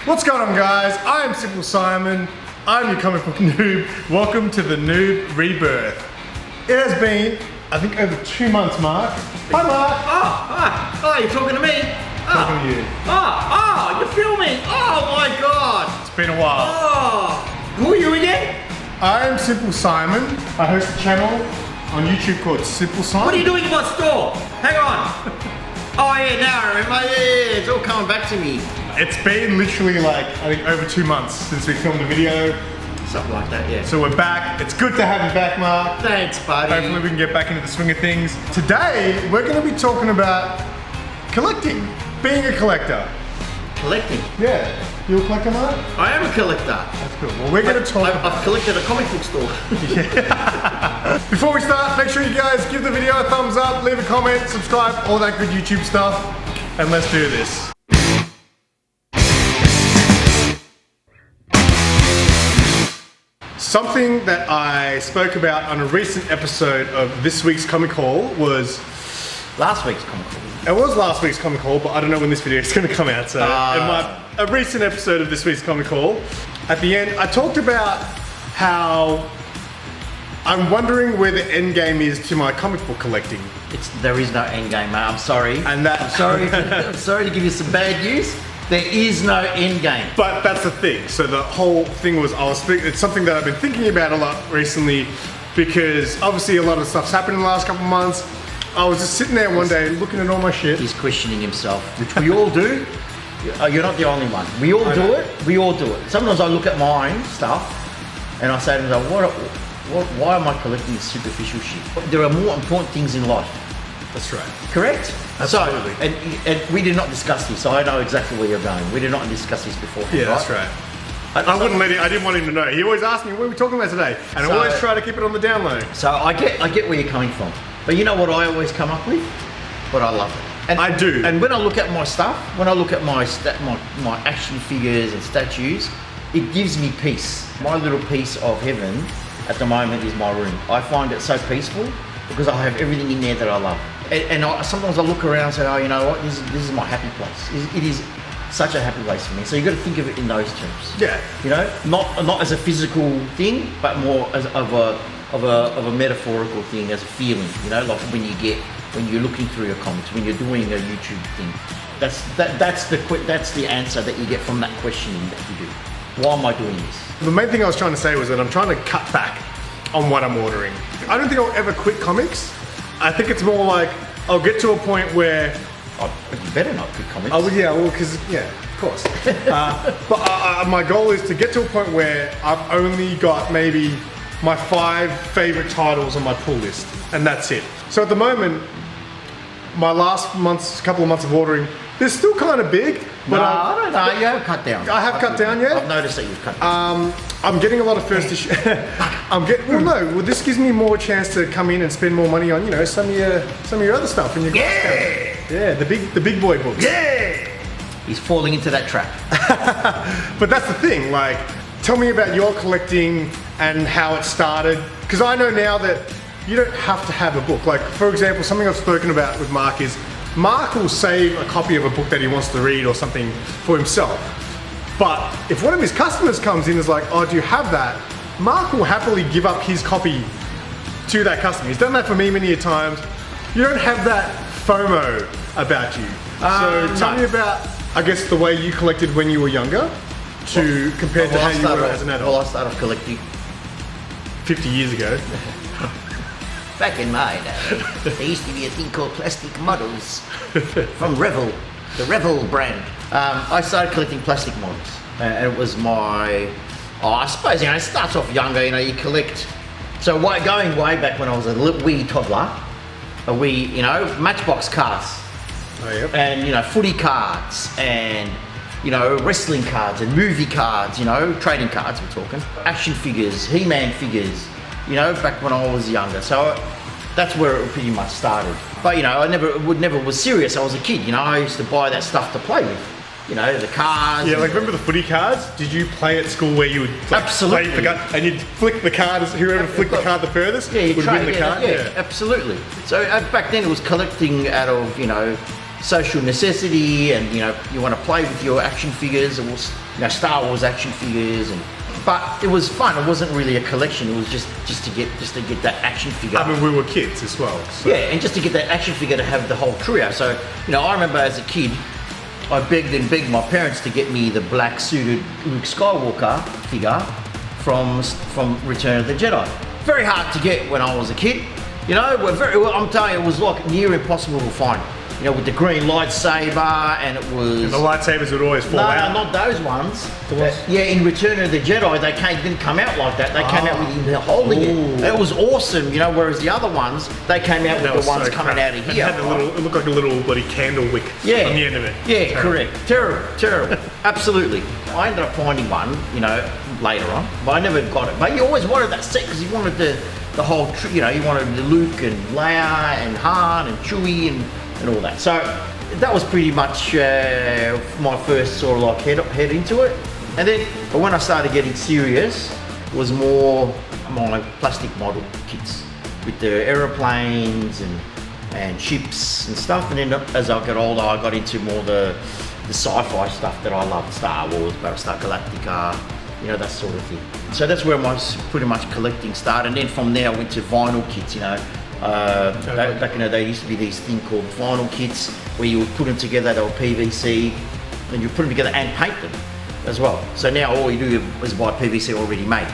What's going on, guys? I am SimpleSimon. I'm your comic book noob. Welcome to the NOOB Rebirth. It has been, I think, over 2 months, Mark. Hi, Mark. Oh, you're talking to me? Talking to you. You're filming. Oh my God. It's been a while. Who are you again? I am SimpleSimon. I host a channel on YouTube called SimpleSimon. What are you doing in my store? Hang on. Oh yeah, now I remember. Yeah, it's all coming back to me. It's been literally like, I think, over 2 months since we filmed a video. Something like that, yeah. So we're back. It's good to have you back, Mark. Thanks, buddy. Hopefully we can get back into the swing of things. Today, we're going to be talking about collecting. Being a collector. Collecting? Yeah. You a collector, Mark? I am a collector. That's cool. Well, we're going to talk about... I've collected a comic book store. Yeah. Before we start, make sure you guys give the video a thumbs up, leave a comment, subscribe, all that good YouTube stuff. And let's do this. Something that I spoke about on a recent episode of this week's Comic Haul was... Last week's Comic Haul. It was last week's Comic Haul, but I don't know when this video is going to come out. So, in a recent episode of this week's Comic Haul, at the end, I talked about how I'm wondering where the end game is to my comic book collecting. There is no end game, mate. I'm sorry. And that... I'm sorry to give you some bad news. There is no end game. But that's the thing. So the whole thing was, it's something that I've been thinking about a lot recently, because obviously a lot of stuff's happened in the last couple of months. I was just sitting there one day looking at all my shit. He's questioning himself, which we all do. You're not the only one. We all do it. We all do it. Sometimes I look at mine stuff and I say to myself, why am I collecting this superficial shit? There are more important things in life. That's right. Correct? Absolutely. So, and we did not discuss this, so I know exactly where you're going. We did not discuss this before. Yeah, right? That's right. I didn't want him to know. He always asked me, what are we talking about today? And I always try to keep it on the down low. So I get where you're coming from. But you know what I always come up with? But I love it. And I do. And when I look at my stuff, when I look at my action figures and statues, it gives me peace. My little piece of heaven at the moment is my room. I find it so peaceful because I have everything in there that I love. And sometimes I look around and say, oh, you know what, this is my happy place. It is such a happy place for me. So you've got to think of it in those terms. Yeah. You know, not as a physical thing, but more as of a metaphorical thing, as a feeling. You know, like when you're looking through your comics, when you're doing a YouTube thing. That's the answer that you get from that questioning that you do. Why am I doing this? The main thing I was trying to say was that I'm trying to cut back on what I'm ordering. I don't think I'll ever quit comics. I think it's more like I'll get to a point where... Oh, but you better not quit comics. Oh, yeah, well, because, yeah, of course. But my goal is to get to a point where I've only got maybe my 5 favorite titles on my pull list, and that's it. So at the moment, my last couple of months of ordering, they're still kind of big. But no, I don't know. You have cut down. I have cut down, yeah. I've noticed that you've cut down. I'm getting a lot of first issue. This gives me more chance to come in and spend more money on, you know, some of your other stuff in your yeah, the big boy books. Yeah. He's falling into that trap. But that's the thing. Like, tell me about your collecting and how it started. Because I know now that you don't have to have a book. Like, for example, something I've spoken about with Mark is Mark will save a copy of a book that he wants to read or something for himself. But if one of his customers comes in and is like, oh, do you have that? Mark will happily give up his copy to that customer. He's done that for me many times. You don't have that FOMO about you. So tell me about, I guess, the way you collected when you were younger compared to how you were as an adult. Well, I started collecting 50 years ago. Back in my day, there used to be a thing called plastic models from Revel, the Revel brand. I started collecting plastic models, and it was I suppose, you know, it starts off younger, you know, you collect. So going way back when I was a wee toddler, you know, Matchbox cars. Oh, yep. And, you know, footy cards, and, you know, wrestling cards, and movie cards, you know, trading cards we're talking. Action figures, He-Man figures, you know, back when I was younger. So that's where it pretty much started. But, you know, I never was serious. I was a kid, you know, I used to buy that stuff to play with. You know, the cards. Yeah, like remember the footy cards? Did you play at school where you would absolutely play the card and you'd flick the card, whoever flicked the card the furthest would win the card? Yeah, absolutely. So back then it was collecting out of, you know, social necessity, and you want to play with your action figures. It was Star Wars action figures, but it was fun. It wasn't really a collection. It was just to get that action figure. I mean, we were kids as well. So. Yeah, and just to get that action figure to have the whole trio. So I remember as a kid, I begged my parents to get me the black suited Luke Skywalker figure from Return of the Jedi. Very hard to get when I was a kid. I'm telling you, it was like near impossible to find. With the green lightsaber, and it was... And the lightsabers would always fall out? No, not those ones. In Return of the Jedi, they didn't come out like that. They came out with him holding it. It was awesome, whereas the other ones, they came out with the ones coming out of here. It looked like a little bloody candle wick on the end of it. Yeah, correct. Terrible. Absolutely. I ended up finding one, later on, but I never got it. But you always wanted that set because you wanted the whole, you wanted the Luke and Leia and Han and Chewie and all that. So that was pretty much my first sort of like head into it. And then when I started getting serious, it was more my plastic model kits with the aeroplanes and ships and stuff. And then as I got older, I got into more the sci-fi stuff that I loved, Star Wars, Battlestar Galactica, that sort of thing. So that's where my pretty much collecting started. And then from there I went to vinyl kits, back in the day, there used to be these thing called vinyl kits where you would put them together. They were PVC, and you put them together and paint them as well. So now all you do is buy PVC already made.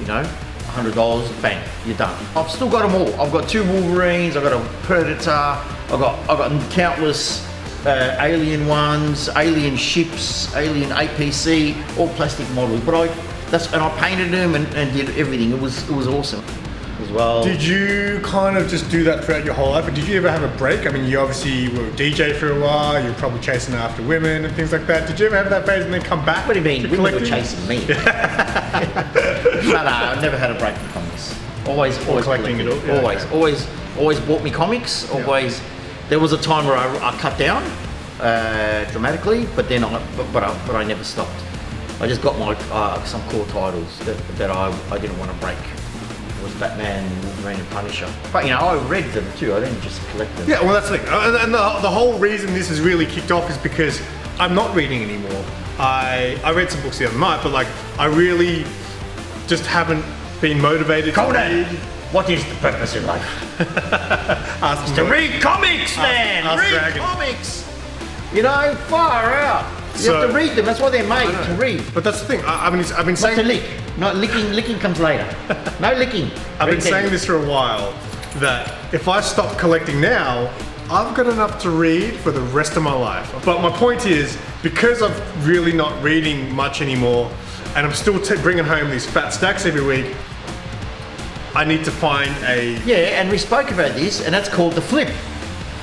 $100, bang, you're done. I've still got them all. I've got 2 Wolverines. I've got a Predator. I've got countless alien ones, alien ships, alien APC, all plastic models. But I painted them and did everything. It was awesome. As well. Did you kind of just do that throughout your whole life, or did you ever have a break? I mean, you obviously were a DJ for a while, you were probably chasing after women and things like that. Did you ever have that phase and then come back? What do you mean? Women were chasing me. But I've never had a break from comics. Always collecting it all. Yeah, always bought me comics. Always. There was a time where I cut down dramatically, but then I never stopped. I just got my some core titles that I didn't want to break. Was Batman, Wolverine and Punisher. But I read them too, I didn't just collect them. Yeah, well that's the thing. And the whole reason this has really kicked off is because I'm not reading anymore. I read some books the other night, but I really just haven't been motivated to read. What is the purpose in life? It's to read comics, man! Read comics! Far out. You have to read them, that's why they're made, to read. But that's the thing, I've been saying... Not to lick. No, licking comes later. No licking. I've been saying this for a while, that if I stop collecting now, I've got enough to read for the rest of my life. But my point is, because I'm really not reading much anymore, and I'm still bringing home these fat stacks every week, I need to find a... Yeah, and we spoke about this, and that's called the flip.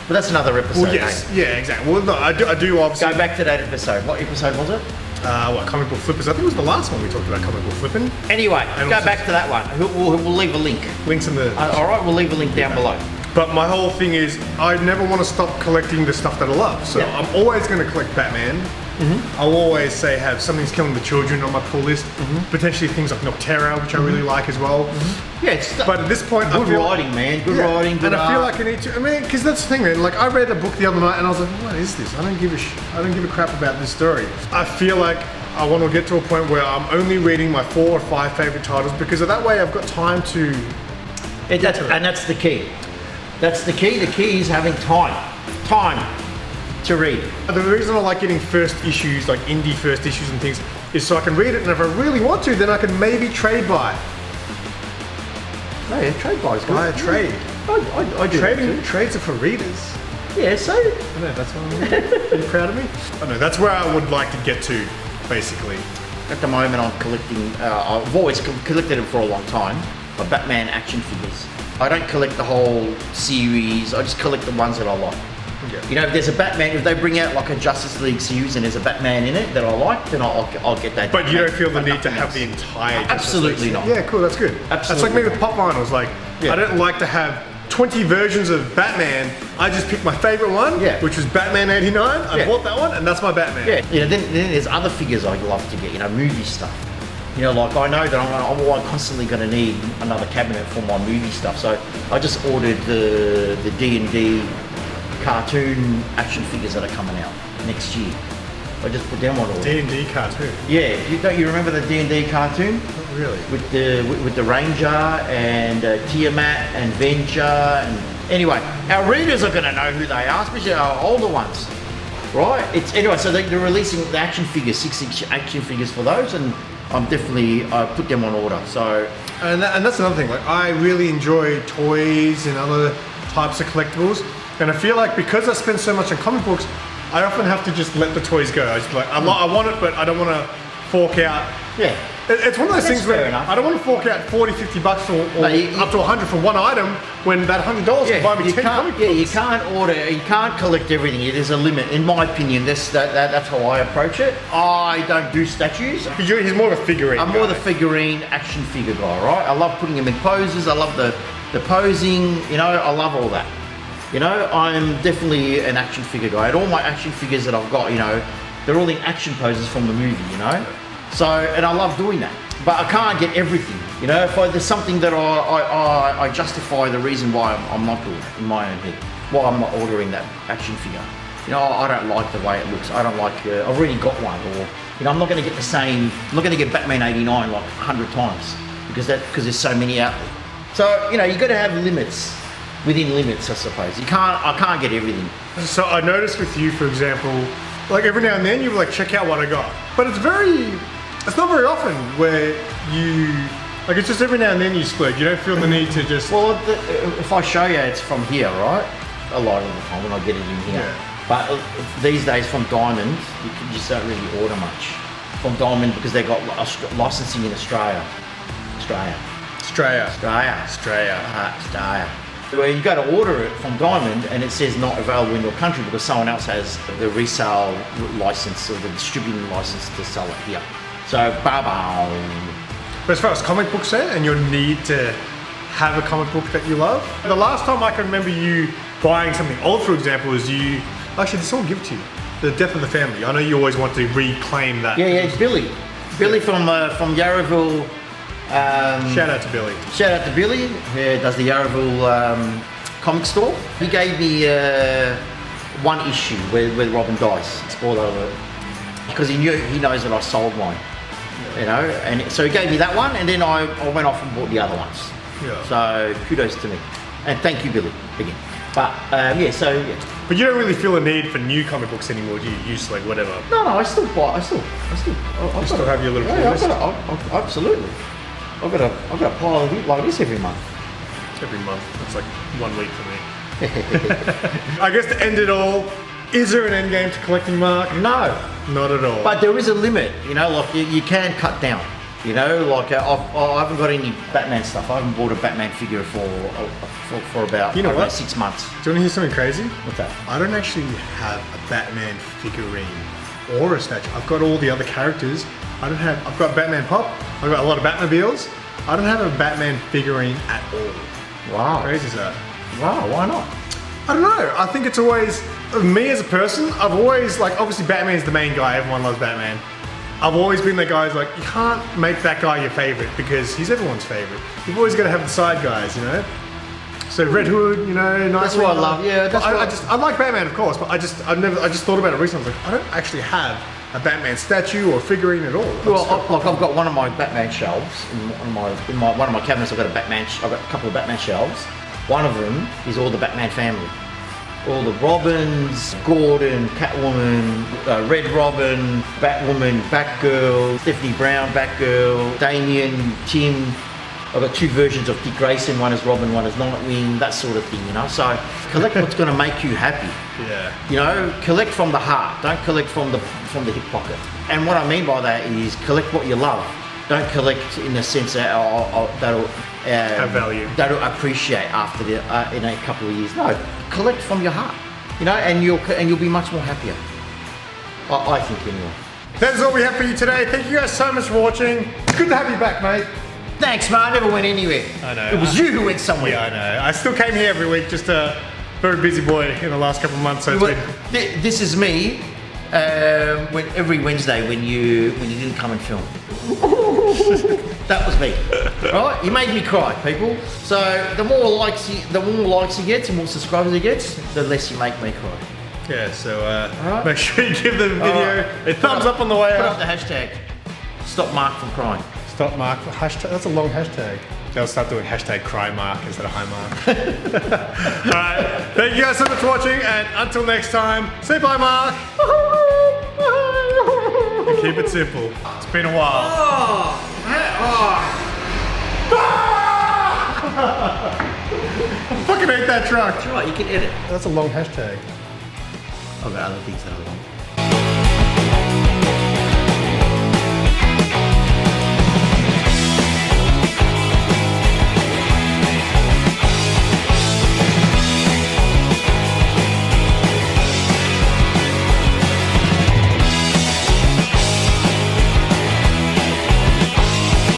But that's another episode. Well, yes, yeah, exactly. Well, no, I do obviously... Go back to that episode. What episode was it? Comic book flippers. I think it was the last one we talked about comic book flipping. Anyway, go back to that one. We'll leave a link. Links in the... all right, we'll leave a link down below. But my whole thing is, I never want to stop collecting the stuff that I love. So I'm always going to collect Batman. I'll always say have Something's Killing the Children on my pull list. Potentially things like Noctera, which I really like as well. Yeah, but at this point, good writing, man. Good writing. Good and I feel like I need to. I mean, because that's the thing, man. Like I read a book the other night, and I was like, what is this? I don't give a crap about this story. I feel like I want to get to a point where I'm only reading my 4 or 5 favorite titles, because that way I've got time to. And that's the key. That's the key. The key is having time to read. The reason I like getting first issues, like indie first issues and things, is so I can read it, and if I really want to, then I can maybe trade buy. Oh yeah, trade buy is good. Buy a trade. I do. Trades are for readers. Yeah, so. I know, that's what I'm proud of me. I know, that's where I would like to get to, basically. At the moment I'm collecting, I've always collected them for a long time, but Batman action figures. I don't collect the whole series, I just collect the ones that I like. Yeah. If there's a Batman, if they bring out like a Justice League series and there's a Batman in it that I like, then I'll get that. But you don't feel the need to have the entire Absolutely not. Yeah, cool, that's good. Absolutely. That's like me with pop vinyls. Like, I don't like to have 20 versions of Batman. I just picked my favorite one, which was Batman 89. I bought that one, and that's my Batman. Yeah. Then there's other figures I love to get, movie stuff. Like I know that I'm constantly going to need another cabinet for my movie stuff, so I just ordered the D&D cartoon action figures that are coming out next year. I just put them on order. D&D cartoon. Yeah, don't you remember the D&D cartoon? Not really. With the Ranger and Tiamat and Venture and anyway, our readers are going to know who they are, especially our older ones, right? It's anyway. So they're releasing the action figures, 6-inch action figures for those, and I put them on order. So and that's another thing. Like I really enjoy toys and other types of collectibles, and I feel like because I spend so much on comic books, I often have to just let the toys go. I just be like, I want it, but I don't want to fork out. yeah. It's one of those things where enough. I don't want to fork out 40, 50 bucks or up to 100 for one item when that $100 can buy me 10 comic books. Yeah, you can't collect everything. There's a limit. In my opinion, that's how I approach it. I don't do statues. He's more of a figurine I'm guy. more the figurine action figure guy, right? I love putting them in poses. I love the posing, you know, I love all that. You know, I'm definitely an action figure guy. And all my action figures that I've got, you know, they're all in action poses from the movie, you know? So, and I love doing that. But I can't get everything, you know? If there's something that I justify the reason why I'm not doing it in my own head, why I'm not ordering that action figure. You know, I don't like the way it looks. I don't like, I've already got one, or, you know, I'm not going to get the same, I'm not going to get Batman 89 like 100 times because there's so many out there. So, you know, you've got to have limits. Within limits, I suppose. I can't get everything. So I noticed with you, for example, like every now and then you like check out what I got, but it's not very often where you, like it's just every now and then you splurge. You don't feel the need to just. Well, if I show you, it's from here, right? A lot of the time when I get it in here. Yeah. But these days from Diamond, you just don't really order much from Diamond because they got licensing in Australia. Australia. Where you go to order it from Diamond and it says not available in your country because someone else has the resale license or the distributing license to sell it here. So, ba-boom. But as far as comic books are and your need to have a comic book that you love, the last time I can remember you buying something old, for example, is you, actually did someone give it to you? The Death of the Family. I know you always want to reclaim that. Yeah, it's Billy. Billy from Yarraville. Shout out to Billy. Shout out to Billy, who does the Yarraville comic store. He gave me one issue where Robin dies. Spoiler alert. Because he knows that I sold mine. You know, and so he gave me that one, and then I went off and bought the other ones. Yeah. So kudos to me, and thank you, Billy, again. But yeah. But you don't really feel a need for new comic books anymore, do you? Use like whatever. No, I still buy. I still have your little yeah, list. Absolutely. I've got a pile of it like this every month. Every month. That's like 1 week for me. I guess to end it all, is there an end game to collecting, Mark? No. Not at all. But there is a limit, you know, like you can cut down. You know, like I haven't got any Batman stuff. I haven't bought a Batman figure for about 6 months. Do you want to hear something crazy? What's that? I don't actually have a Batman figurine or a statue. I've got all the other characters. I've got Batman Pop. I've got a lot of Batmobiles. I don't have a Batman figurine at all. Wow. How crazy is that? Wow, why not? I don't know. I think it's always, me as a person, I've always, like, obviously Batman's the main guy. Everyone loves Batman. I've always been the guy who's like, you can't make that guy your favorite because he's everyone's favorite. You've always got to have the side guys, you know? So Red Hood, you know, Nightwing. That's what I love, yeah. I like Batman, of course, but I just thought about it recently. I was like, I don't actually have a Batman statue or figurine at all. I've got one of my Batman shelves in one of my cabinets. I've got a couple of Batman shelves. One of them is all the Batman family. All the Robins, Gordon, Catwoman, Red Robin, Batwoman, Batgirl, Stephanie Brown, Batgirl, Damien, Tim. I've got 2 versions of Dick Grayson, one is Robin, one is Nightwing, that sort of thing, you know. So collect what's going to make you happy. Yeah. You know, collect from the heart. Don't collect from the hip pocket. And what I mean by that is collect what you love. Don't collect in the sense that that'll have value. That'll appreciate after in a couple of years. No, collect from your heart. You know, and you'll be much more happier. I think anyway. That is all we have for you today. Thank you guys so much for watching. It's good to have you back, mate. Thanks, man. I never went anywhere. I know. It was you who went somewhere. Yeah, I know. I still came here every week. Just a very busy boy in the last couple of months. So this is me when every Wednesday when you didn't come and film. That was me. Right? You made me cry, people. So the more likes he gets, the more subscribers he gets, the less you make me cry. Yeah, so Alright. make sure you give the video a thumbs up on the way Put out. up the hashtag. Stop Mark from crying. Stop Mark. Hashtag, that's a long hashtag. They'll start doing hashtag cry Mark instead of hi Mark. Alright, thank you guys so much for watching, and until next time, say bye Mark. And keep it simple. It's been a while. I fucking hate that truck. That's right, you can edit. That's a long hashtag. I've got other things that are long.